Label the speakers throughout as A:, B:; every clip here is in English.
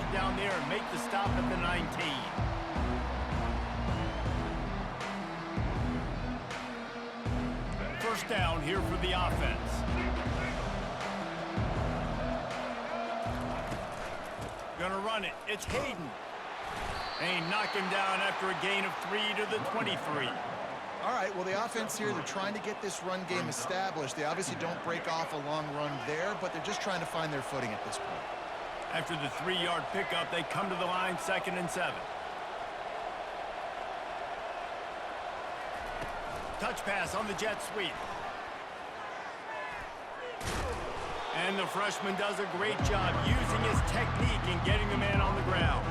A: mark down there and make the stop at the 19. First down here for the offense. Gonna run it. It's Hayden. And he knocked him down after a gain of 3 to the 23.
B: All right, well, the offense here, they're trying to get this run game established. They obviously don't break off a long run there, but they're just trying to find their footing at this point.
A: After the 3-yard pickup, they come to the line 2nd and 7. Touch pass on the jet sweep. And the freshman does a great job using his technique and getting the man on the ground.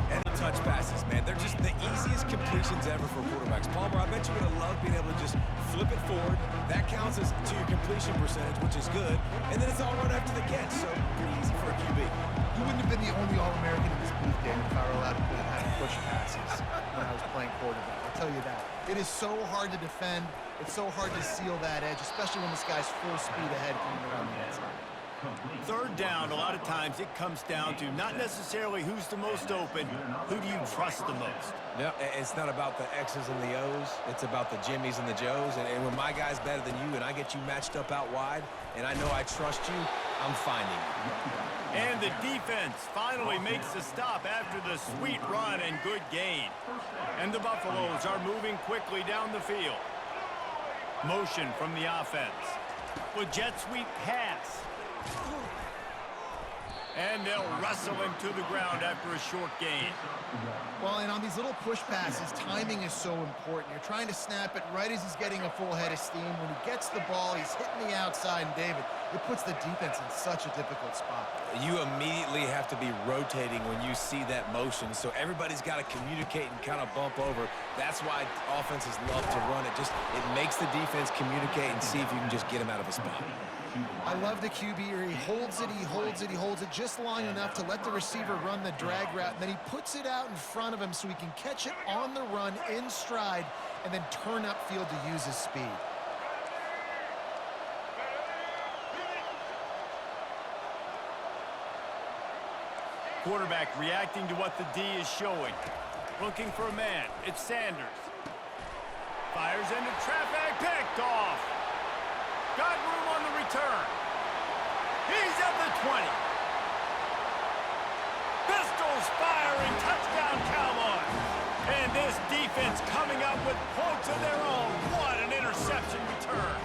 C: And the touch passes, man, they're just the easiest completions ever for quarterbacks. Palmer, I bet you're going to love being able to just flip it forward. That counts as to your completion percentage, which is good. And then it's all right after the catch, so pretty easy for a QB.
B: You wouldn't have been the only All-American in this booth, Dan, if I were allowed to put it push passes when I was playing quarterback. I'll tell you that. It is so hard to defend. It's so hard to seal that edge, especially when this guy's full speed ahead coming around the inside.
A: Third down, a lot of times it comes down to not necessarily who's the most open, who do you trust the most?
C: Yeah, it's not about the X's and the O's. It's about the Jimmies and the Joes. And when my guy's better than you and I get you matched up out wide and I know I trust you, I'm finding you.
A: And the defense finally makes the stop after the sweet run and good gain. And the Buffaloes are moving quickly down the field. Motion from the offense. With jet sweep pass. And they'll wrestle him to the ground after a short gain.
B: Well, and on these little push passes, timing is so important. You're trying to snap it right as he's getting a full head of steam. When he gets the ball, he's hitting the outside, and David, it puts the defense in such a difficult spot.
C: You immediately have to be rotating when you see that motion, so everybody's got to communicate and kind of bump over. That's why offenses love to run it. It makes the defense communicate and see if you can just get him out of a spot.
B: I love the QB here. He holds it, he holds it, he holds it just long enough to let the receiver run the drag route, and then he puts it out in front of him so he can catch it on the run in stride and then turn upfield to use his speed.
A: Quarterback reacting to what the D is showing. Looking for a man. It's Sanders. Fires into traffic. Picked off. Got room on the return. He's at the 20. Pistols firing. Touchdown Cowboys. And this defense coming up with points of their own. What an interception return.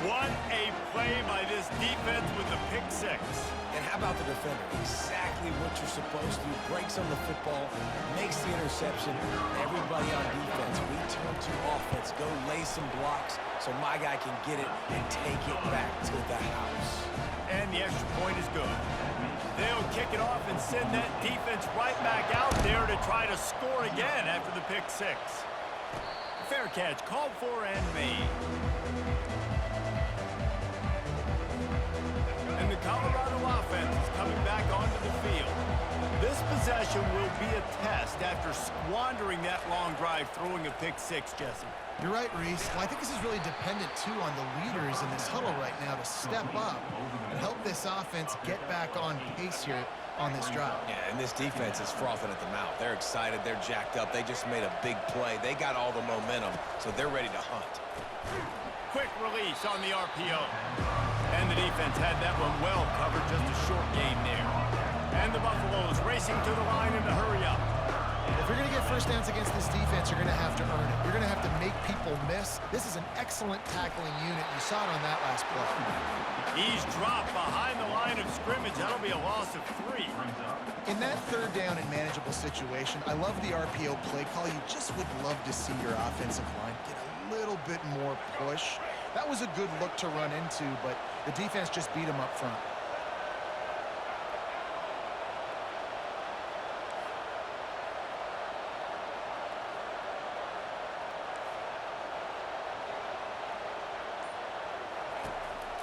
A: What a play by this defense with the pick six.
C: And how about the defender? Exactly what you're supposed to do. Breaks on the football, makes the interception. Everybody on defense, we turn to offense. Go lay some blocks so my guy can get it and take it back to the house.
A: And the extra point is good. They'll kick it off and send that defense right back out there to try to score again after the pick six. Fair catch called for and made. And the Colorado offense is coming back onto the field. This possession will be a test after squandering that long drive throwing a pick six, Jesse.
B: You're right, Reese. Well, I think this is really dependent, too, on the leaders in this huddle right now to step up and help this offense get back on pace here on this drive.
C: Yeah, and this defense is frothing at the mouth. They're excited. They're jacked up. They just made a big play. They got all the momentum, so they're ready to hunt.
A: Quick release on the RPO. And the defense had that one well covered, just a short gain there. And the Buffaloes racing to the line in a hurry up.
B: If you're going to get first downs against this defense, you're going to have to earn it. You're going to have to make people miss. This is an excellent tackling unit. You saw it on that last play.
A: He's dropped behind the line of scrimmage. That'll be a loss of 3.
B: In that third down and manageable situation, I love the RPO play call. You just would love to see your offensive line get a little bit more push. That was a good look to run into, but the defense just beat him up front.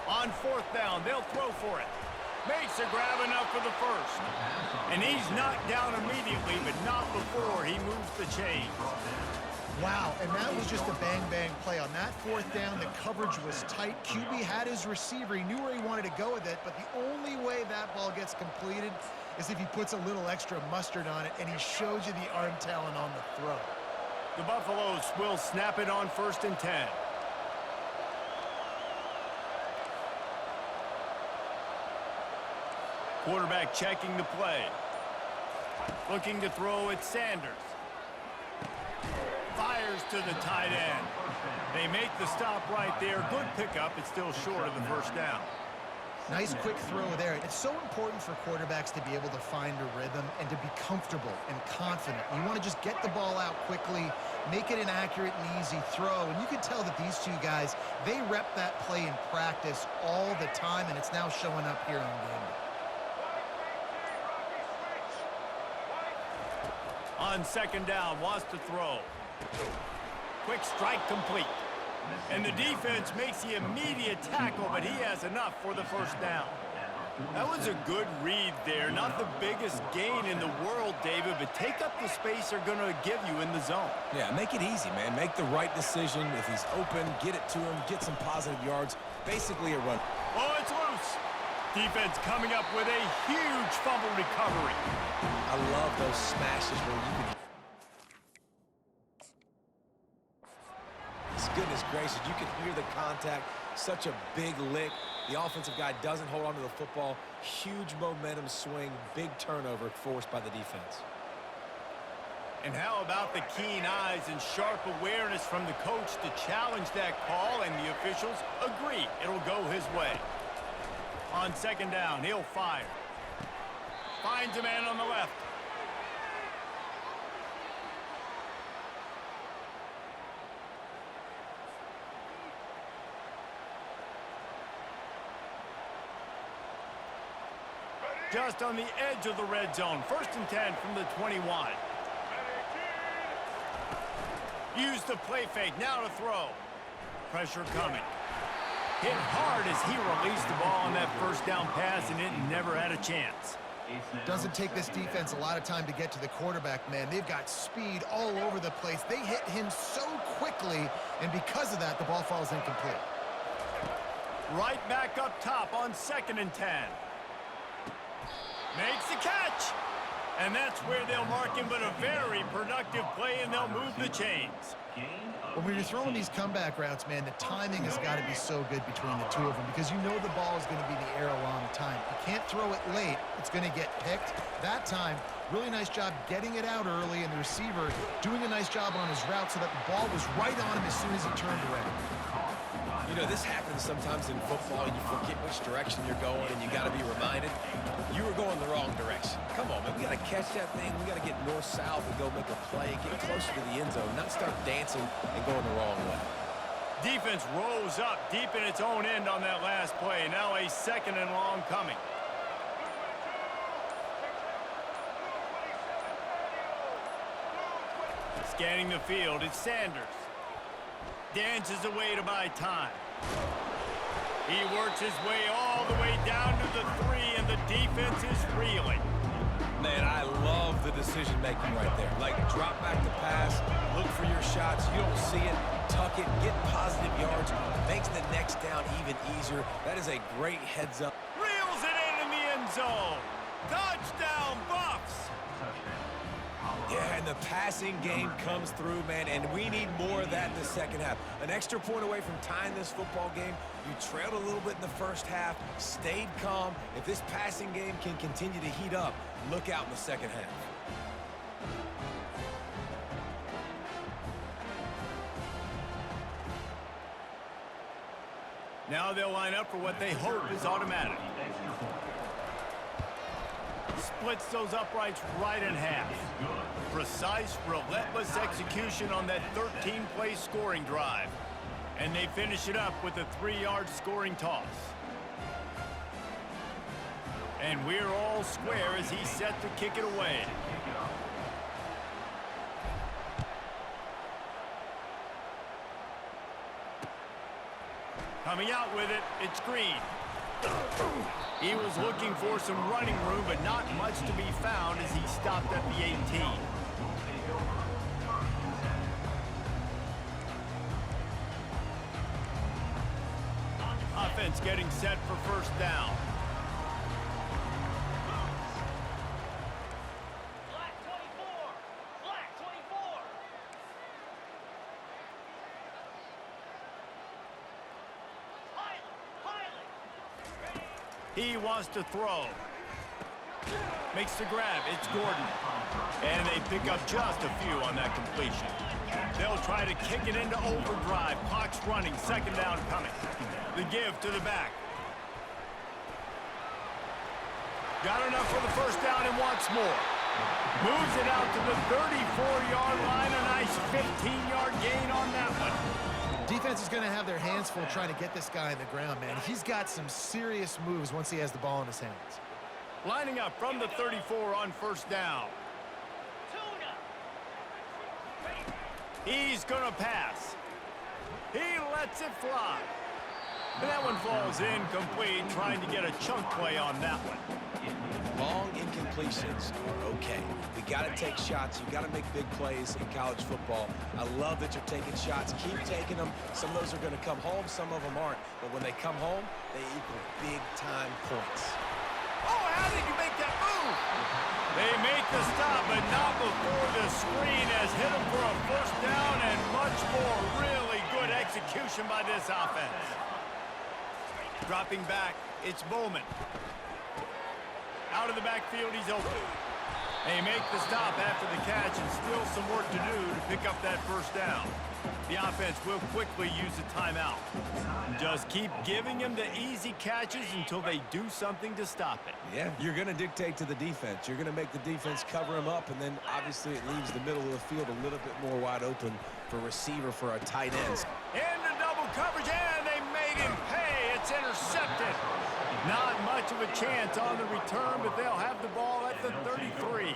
A: On fourth down, they'll throw for it. Makes a grab enough for the first. And he's knocked down immediately, but not before he moves the chains.
B: Wow, and that was just a bang-bang play. On that fourth down, the coverage was tight. QB had his receiver. He knew where he wanted to go with it, but the only way that ball gets completed is if he puts a little extra mustard on it, and he shows you the arm talent on the throw.
A: The Buffaloes will snap it on 1st and 10. Quarterback checking the play. Looking to throw at Sanders. Fires to the tight end. They make the stop right there. Good pickup. It's still short of the first down.
B: Nice quick throw there. It's so important for quarterbacks to be able to find a rhythm and to be comfortable and confident. You want to just get the ball out quickly, make it an accurate and easy throw. And you can tell that these two guys, they rep that play in practice all the time, and it's now showing up here on game day.
A: On 2nd down, wants to throw. Quick strike complete. And the defense makes the immediate tackle, but he has enough for the first down. That was a good read there. Not the biggest gain in the world, David, but take up the space they're going to give you in the zone.
C: Yeah, make it easy, man. Make the right decision. If he's open, get it to him, get some positive yards. Basically a run.
A: Oh, it's loose. Defense coming up with a huge fumble recovery.
C: I love those smashes where you can... Goodness gracious, you can hear the contact. Such a big lick. The offensive guy doesn't hold on to the football. Huge momentum swing. Big turnover forced by the defense.
A: And how about the keen eyes and sharp awareness from the coach to challenge that call, and the officials agree it'll go his way. On 2nd down, he'll fire. Finds a man on the left. Just on the edge of the red zone. 1st and 10 from the 21. Use the play fake. Now to throw. Pressure coming. Hit hard as he released the ball on that first down pass, and it never had a chance.
B: Doesn't take this defense a lot of time to get to the quarterback, man. They've got speed all over the place. They hit him so quickly, and because of that, the ball falls incomplete.
A: Right back up top on 2nd and 10. Makes the catch. And that's where they'll mark him, but a very productive play, and they'll move the chains.
B: When you're throwing these comeback routes, man, the timing has got to be so good between the two of them, because you know the ball is going to be in the air a long time. You can't throw it late. It's going to get picked. That time, really nice job getting it out early, and the receiver doing a nice job on his route so that the ball was right on him as soon as he turned around.
C: You know, this happens sometimes in football. You forget which direction you're going, and you got to be reminded you were going the wrong direction. Come on, man. We got to catch that thing. We got to get north-south and go make a play, get closer to the end zone, not start dancing and going the wrong way.
A: Defense rose up deep in its own end on that last play. Now a 2nd and long coming. Scanning the field, it's Sanders. Dances away to buy time. He works his way all the way down to the 3, and the defense is reeling.
C: Man, I love the decision-making right there. Like, drop back the pass, look for your shots. You don't see it, tuck it, get positive yards, makes the next down even easier. That is a great heads-up.
A: Reels it in the end zone. Touchdown, Buffs.
C: Yeah, and the passing game comes through, man, and we need more of that in the second half. An extra point away from tying this football game. You trailed a little bit in the first half, stayed calm. If this passing game can continue to heat up, look out in the second half.
A: Now they'll line up for what they hope is automatic. Splits those uprights right in half. Precise, relentless execution on that 13-play scoring drive. And they finish it up with a 3-yard scoring toss. And we're all square as he's set to kick it away. Coming out with it, it's Green. He was looking for some running room, but not much to be found as he stopped at the 18. offense getting set for first down.
D: Black 24. Black 24. Pilot.
A: He wants to throw. Makes the grab. It's Gordon. And they pick up just a few on that completion. They'll try to kick it into overdrive. Clock's running. Second down coming. The give to the back. Got enough for the first down and wants more. Moves it out to the 34-yard line. A nice 15-yard gain on that one.
B: Defense is going to have their hands full trying to get this guy on the ground, man. He's got some serious moves once he has the ball in his hands.
A: Lining up from the 34 on first down. He's going to pass. He lets it fly. And that one falls incomplete, trying to get a chunk play on that one.
C: Long incompletions are okay. We got to take shots. You got to make big plays in college football. I love that you're taking shots. Keep taking them. Some of those are going to come home. Some of them aren't. But when they come home, they equal big-time points.
A: Oh, how did you make that move? They make the stop, but not before the screen has hit them for a first down and much more. Really good execution by this offense. Dropping back, it's Bowman. Out of the backfield, he's open. They make the stop after the catch and still some work to do to pick up that first down. The offense will quickly use a timeout. Just keep giving them the easy catches until they do something to stop it.
C: Yeah, you're going to dictate to the defense. You're going to make the defense cover him up, and then obviously it leaves the middle of the field a little bit more wide open for receiver for our tight ends.
A: Into double coverage, and they made him pay. It's intercepted. Not much of a chance on the return, but they'll have the ball at the 33.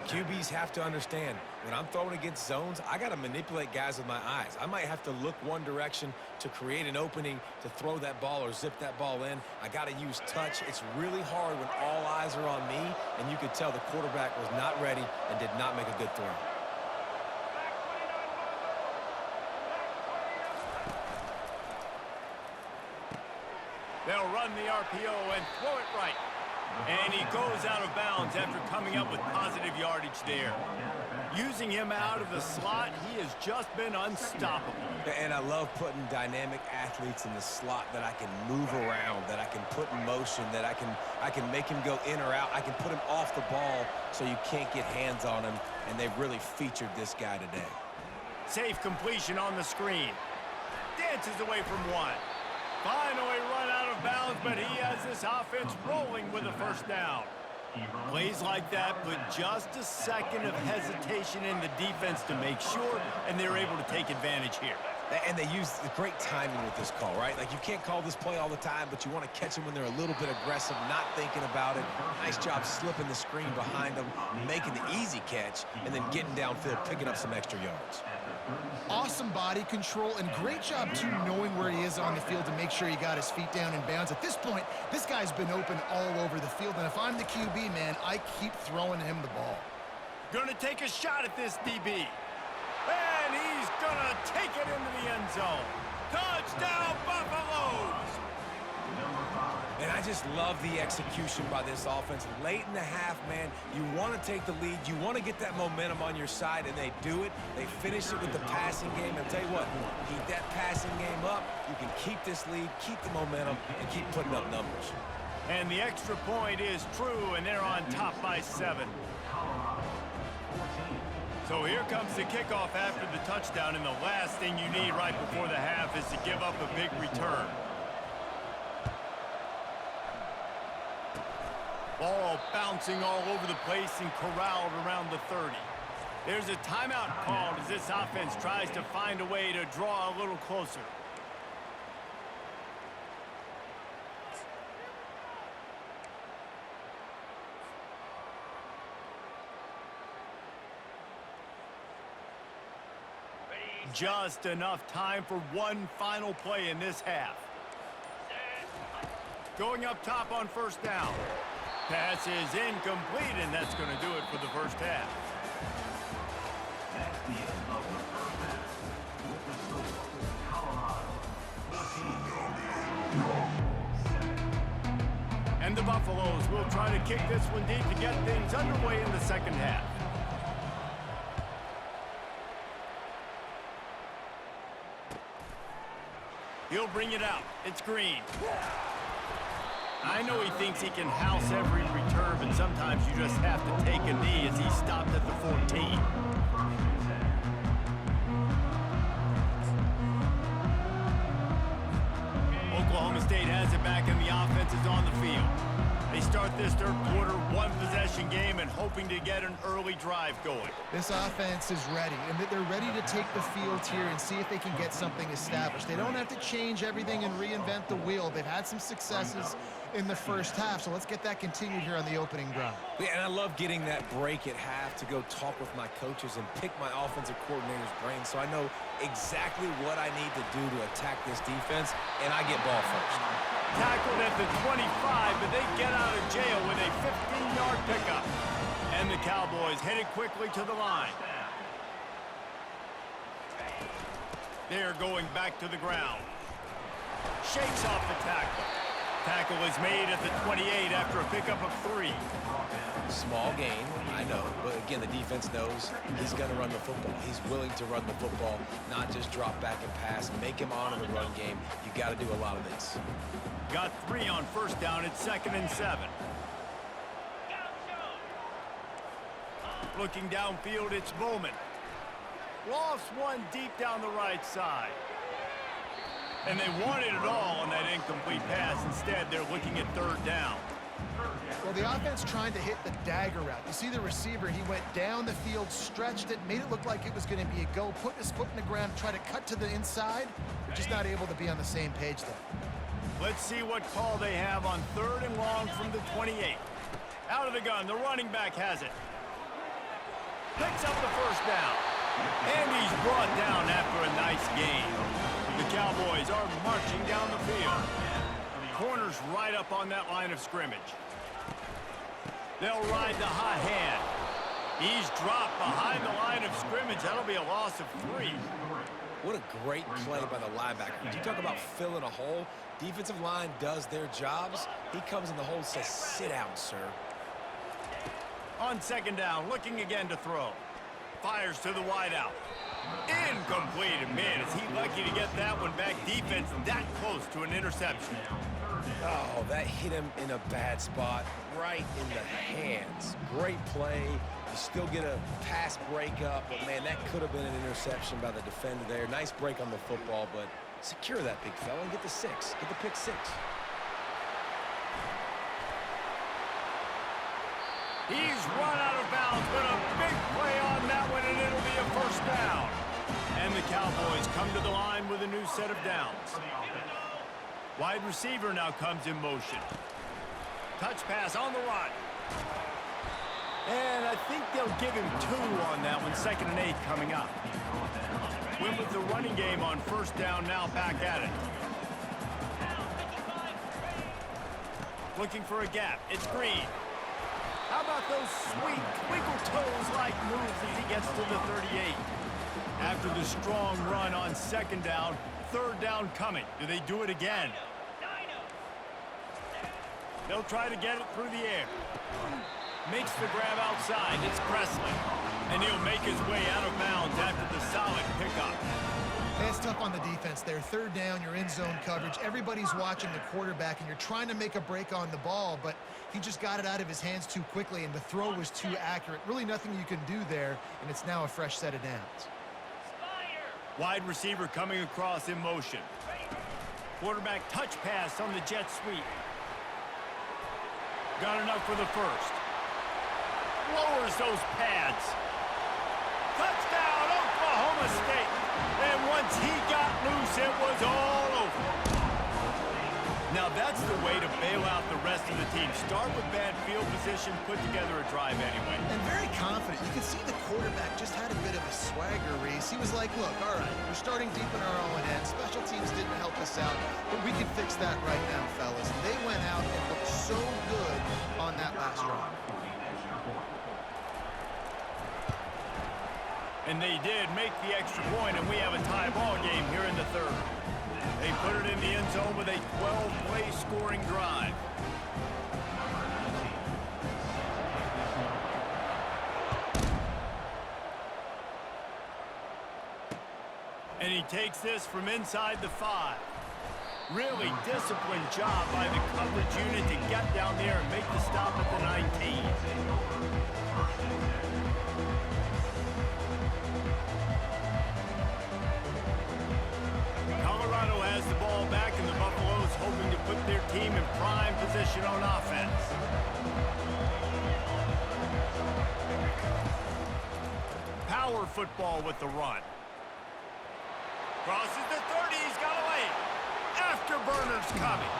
C: QBs have to understand, when I'm throwing against zones, I got to manipulate guys with my eyes. I might have to look one direction to create an opening to throw that ball or zip that ball in. I got to use touch. It's really hard when all eyes are on me, and you could tell the quarterback was not ready and did not make a good throw.
A: They'll run the RPO and throw it right. And he goes out of bounds after coming up with positive yardage there. Using him out of the slot, he has just been unstoppable.
C: And I love putting dynamic athletes in the slot that I can move around, that I can put in motion, that I can make him go in or out. I can put him off the ball so you can't get hands on him, and they've really featured this guy today.
A: Safe completion on the screen. Dances away from one. Finally run out of bounds, but he has this offense rolling with a first down. Plays like that put just a second of hesitation in the defense to make sure, and they're able to take advantage here.
C: And they use the great timing with this call, right? Like, you can't call this play all the time, but you want to catch them when they're a little bit aggressive, not thinking about it. Nice job slipping the screen behind them, making the easy catch, and then getting downfield, picking up some extra yards.
B: Awesome body control, and great job, too, knowing where he is on the field to make sure he got his feet down in bounds. At this point, this guy's been open all over the field, and if I'm the QB, man, I keep throwing him the ball.
A: Gonna take a shot at this DB. And he's gonna take it into the end zone. Touchdown, Buffaloes!
C: And I just love the execution by this offense. Late in the half, man, you want to take the lead. You want to get that momentum on your side, and they do it. They finish it with the passing game. And tell you what, keep that passing game up. You can keep this lead, keep the momentum, and keep putting up numbers.
A: And the extra point is true, and they're on top by 7. So here comes the kickoff after the touchdown, and the last thing you need right before the half is to give up a big return. Ball bouncing all over the place and corralled around the 30. There's a timeout called as this offense tries to find a way to draw a little closer. Just enough time for one final play in this half. Going up top on first down. Pass is incomplete, and that's going to do it for the first half. And the Buffaloes will try to kick this one deep to get things underway in the second half. He'll bring it out. It's Green. I know he thinks he can house every return, but sometimes you just have to take a knee as he stopped at the 14. Oklahoma State has it back and the offense is on the field. They start this third quarter one-possession game and hoping to get an early drive going.
B: This offense is ready, and they're ready to take the field here and see if they can get something established. They don't have to change everything and reinvent the wheel. They've had some successes in the first half, so let's get that continued here on the opening drive.
C: Yeah, and I love getting that break at half to go talk with my coaches and pick my offensive coordinator's brain so I know exactly what I need to do to attack this defense, and I get ball first.
A: Tackled at the 25, but they get out of jail with a 15-yard pickup. And the Cowboys headed quickly to the line. They're going back to the ground. Shakes off the tackle. Tackle is made at the 28 after a pickup of 3.
C: Small gain, I know, but again, the defense knows he's going to run the football. He's willing to run the football, not just drop back and pass, make him honor the run game. You got to do a lot of this.
A: Got 3 on first down. It's 2nd and 7. Looking downfield, it's Bowman. Lost one deep down the right side. And they wanted it all on that incomplete pass. Instead, they're looking at 3rd down.
B: Well, the offense trying to hit the dagger route. You see the receiver, he went down the field, stretched it, made it look like it was going to be a go, put his foot in the ground, try to cut to the inside. They're just not able to be on the same page there.
A: Let's see what call they have on 3rd and long from the 28. Out of the gun, the running back has it. Picks up the first down. And he's brought down after a nice gain. The Cowboys are marching down the field. Corners right up on that line of scrimmage. They'll ride the hot hand. He's dropped behind the line of scrimmage. That'll be a loss of 3.
C: What a great play by the linebacker. You talk about filling a hole. Defensive line does their jobs. He comes in the hole and says, sit down, sir.
A: On 2nd down, looking again to throw. Fires to the wideout. Incomplete. Man, is he lucky to get that one back. Defense that close to an interception.
C: Oh, that hit him in a bad spot, right in the hands. Great play. You still get a pass breakup, but man, that could have been an interception by the defender there. Nice break on the football, but secure that big fella and get the 6. Get the pick 6.
A: He's run out of bounds, but a big play on that one, and it'll be a first down. And the Cowboys come to the line with a new set of downs. Wide receiver now comes in motion. Touch pass on the run. And I think they'll give him 2 on that one. 2nd and 8 coming up. Went with the running game on first down, now back at it. Looking for a gap. It's Green. How about those sweet twinkle toes-like moves as he gets to the 38? After the strong run on 2nd down, 3rd down coming. Do they do it again? They'll try to get it through the air. Makes the grab outside. It's Presley. And he'll make his way out of bounds after the solid pickup.
B: It's tough on the defense there. 3rd down, you're in zone coverage. Everybody's watching the quarterback, and you're trying to make a break on the ball, but he just got it out of his hands too quickly, and the throw was too accurate. Really nothing you can do there, and it's now a fresh set of downs.
A: Wide receiver coming across in motion. Quarterback touch pass on the jet sweep. Got enough for the first. Lowers those pads. Touchdown, Oklahoma State. And once he got loose, it was all over. Now that's the way to bail out the rest of the team. Start with bad field position, put together a drive anyway.
B: And very confident. You can see the quarterback just had a bit of a swagger, Reese. He was like, look, all right, we're starting deep in our own end. Special teams didn't help us out, but we can fix that right now, fellas. And they went out and looked so good on that last drive.
A: And they did make the extra point, and we have a tie ball game here in the 3rd. They put it in the end zone with a 12-play scoring drive. And he takes this from inside the 5. Really disciplined job by the coverage unit to get down there and make the stop at the 19. Colorado has the ball back, and the Buffaloes hoping to put their team in prime position on offense. Power football with the run. Crosses the 30, he's got away. Afterburners coming.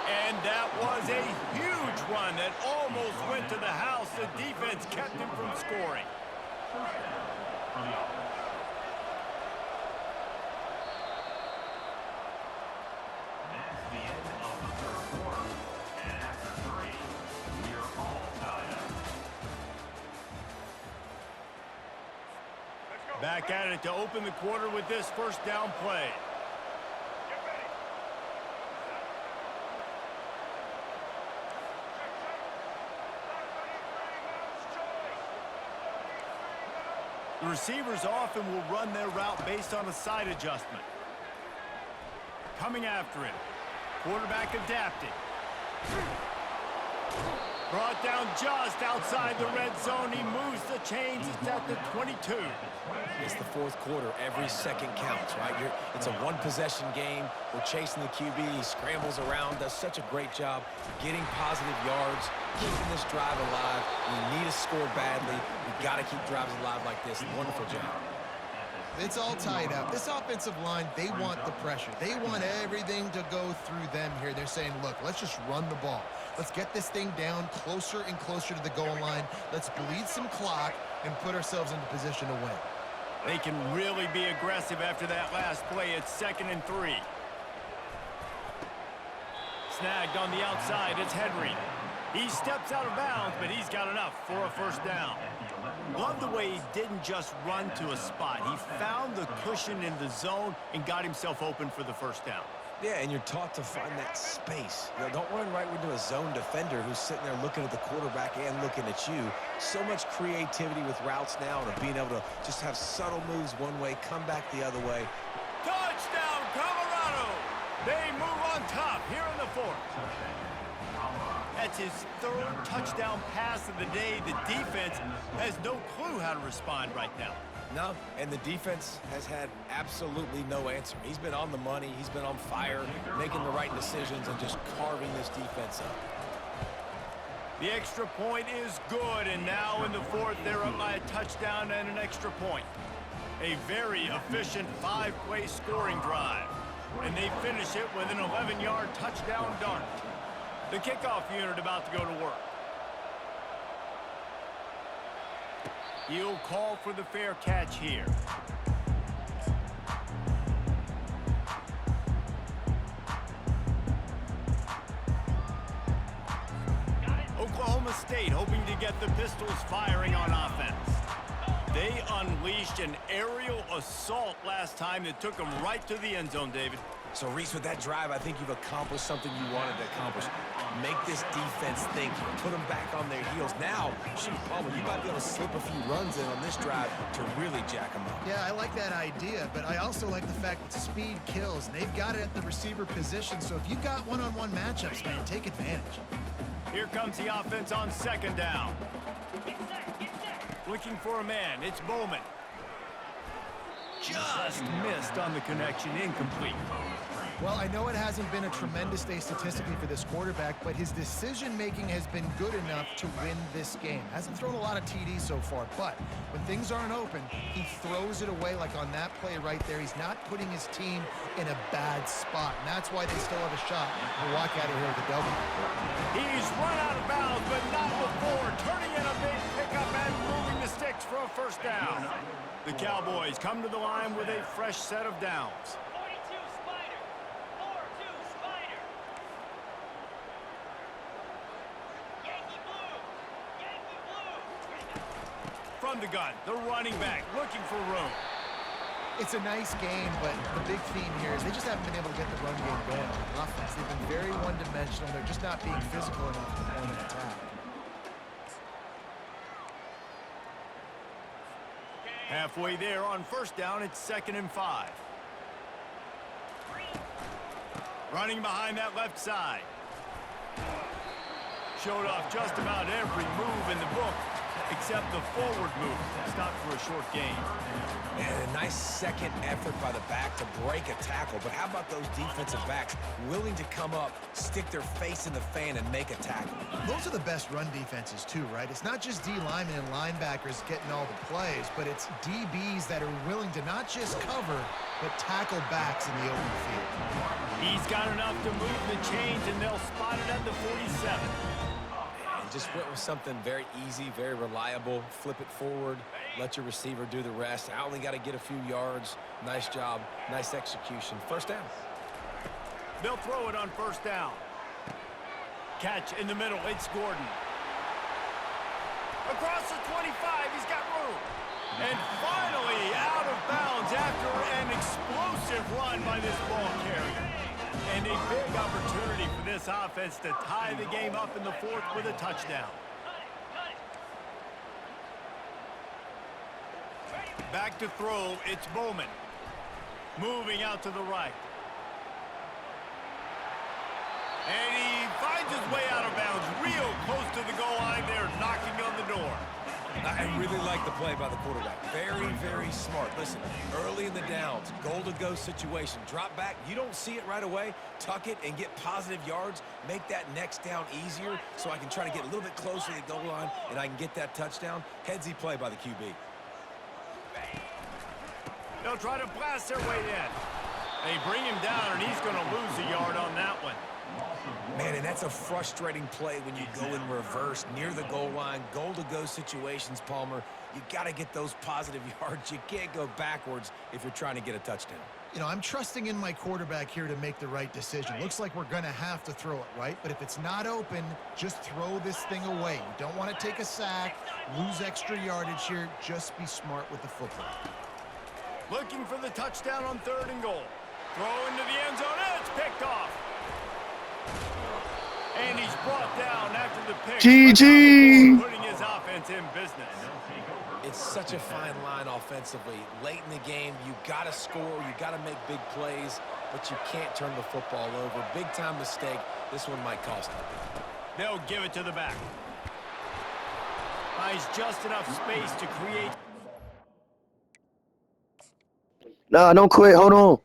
A: And that was a huge run that almost went to the house. The defense kept him from scoring. Back at it to open the quarter with this first down play. The receivers often will run their route based on a side adjustment. Coming after him. Quarterback adapting. Brought down just outside the red zone. He moves the chains. It's at the 22.
C: It's the fourth quarter. Every second counts, right? It's a one-possession game. We're chasing the QB. He scrambles around, does such a great job getting positive yards, keeping this drive alive. We need to score badly. We got to keep drives alive like this. Wonderful job.
B: It's all tied up. This offensive line, they want the pressure. They want everything to go through them here. They're saying, look, let's just run the ball. Let's get this thing down closer and closer to the goal line. Let's bleed some clock and put ourselves into position to win.
A: They can really be aggressive after that last play. It's 2nd and 3. Snagged on the outside. It's Henry. He steps out of bounds, but he's got enough for a first down. Love the way he didn't just run to a spot. He found the cushion in the zone and got himself open for the first down.
C: Yeah, and you're taught to find that space. You know, don't run right into a zone defender who's sitting there looking at the quarterback and looking at you. So much creativity with routes now and being able to just have subtle moves one way, come back the other way.
A: Touchdown, Colorado! They move on top here in the 4th. That's his 3rd touchdown pass of the day. The defense has no clue how to respond right now.
C: No, and the defense has had absolutely no answer. He's been on the money. He's been on fire, making the right decisions and just carving this defense up.
A: The extra point is good, and now in the 4th, they're up by a touchdown and an extra point. A very efficient 5-play scoring drive, and they finish it with an 11-yard touchdown dart. The kickoff unit about to go to work. He'll call for the fair catch here. Oklahoma State hoping to get the Pistols firing on offense. They unleashed an aerial assault last time that took them right to the end zone, David.
C: So, Reese, with that drive, I think you've accomplished something you wanted to accomplish. Make this defense think. Put them back on their heels. Now, shoot, Palmer, you might be able to slip a few runs in on this drive to really jack them up.
B: Yeah, I like that idea, but I also like the fact that speed kills. They've got it at the receiver position, so if you've got one-on-one matchups, man, take advantage.
A: Here comes the offense on 2nd down. Looking for a man. It's Bowman. Just missed on the connection. Incomplete.
B: Well, I know it hasn't been a tremendous day statistically for this quarterback, but his decision-making has been good enough to win this game. Hasn't thrown a lot of TDs so far, but when things aren't open, he throws it away like on that play right there. He's not putting his team in a bad spot, and that's why they still have a shot to walk out of here with a W.
A: He's run out of bounds, but not before. Turning in a big pickup and moving the sticks for a first down. The Cowboys come to the line with a fresh set of downs.
D: 42 Spider. 4-2 Spider. Yankee blue. Yankee blue.
A: From the gun, the running back looking for room.
B: It's a nice game, but the big theme here is they just haven't been able to get the run game going on offense. They've been very one-dimensional. They're just not being physical enough at the point of attack.
A: Halfway there on first down, it's 2nd and 5. Running behind that left side. Showed off just about every move in the book, except the forward move. Stopped for a short gain.
C: And a nice second effort by the back to break a tackle. But how about those defensive backs willing to come up, stick their face in the fan, and make a tackle?
B: Those are the best run defenses too, right? It's not just D linemen and linebackers getting all the plays, but it's DBs that are willing to not just cover, but tackle backs in the open field.
A: He's got enough to move the chains, and they'll spot it at the 47.
C: And just went with something very easy, very reliable. Flip it forward, let your receiver do the rest. I only got to get a few yards. Nice job, nice execution. First down.
A: They'll throw it on first down. Catch in the middle, it's Gordon. Across the 25, he's got room. And finally out of bounds after an explosive run by this ball carrier. And a big opportunity for this offense to tie the game up in the 4th with a touchdown. Back to throw, it's Bowman. Moving out to the right. And he finds his way out of bounds real close to the goal line there, knocking on the door.
C: I really like the play by the quarterback. Very, very smart. Listen, early in the downs, goal-to-go situation. Drop back, you don't see it right away. Tuck it and get positive yards. Make that next down easier so I can try to get a little bit closer to the goal line and I can get that touchdown. Headsy play by the QB.
A: They'll try to blast their way in. They bring him down, and he's going to lose a yard on that one.
C: Man, and that's a frustrating play when you go in reverse near the goal line. Goal-to-go situations, Palmer. You got to get those positive yards. You can't go backwards if you're trying to get a touchdown.
B: You know, I'm trusting in my quarterback here to make the right decision. Looks like we're going to have to throw it, right? But if it's not open, just throw this thing away. You don't want to take a sack, lose extra yardage here. Just be smart with the football.
A: Looking for the touchdown on 3rd and goal. Throw into the end zone, and it's picked off. And he's brought down after the pick.
B: GG!
A: Putting his offense in business.
C: It's such a fine line offensively. Late in the game, you got to score, you got to make big plays, but you can't turn the football over. Big-time mistake. This one might cost him.
A: They'll give it to the back. Buys just enough space to create.
E: Nah, don't quit. Hold on.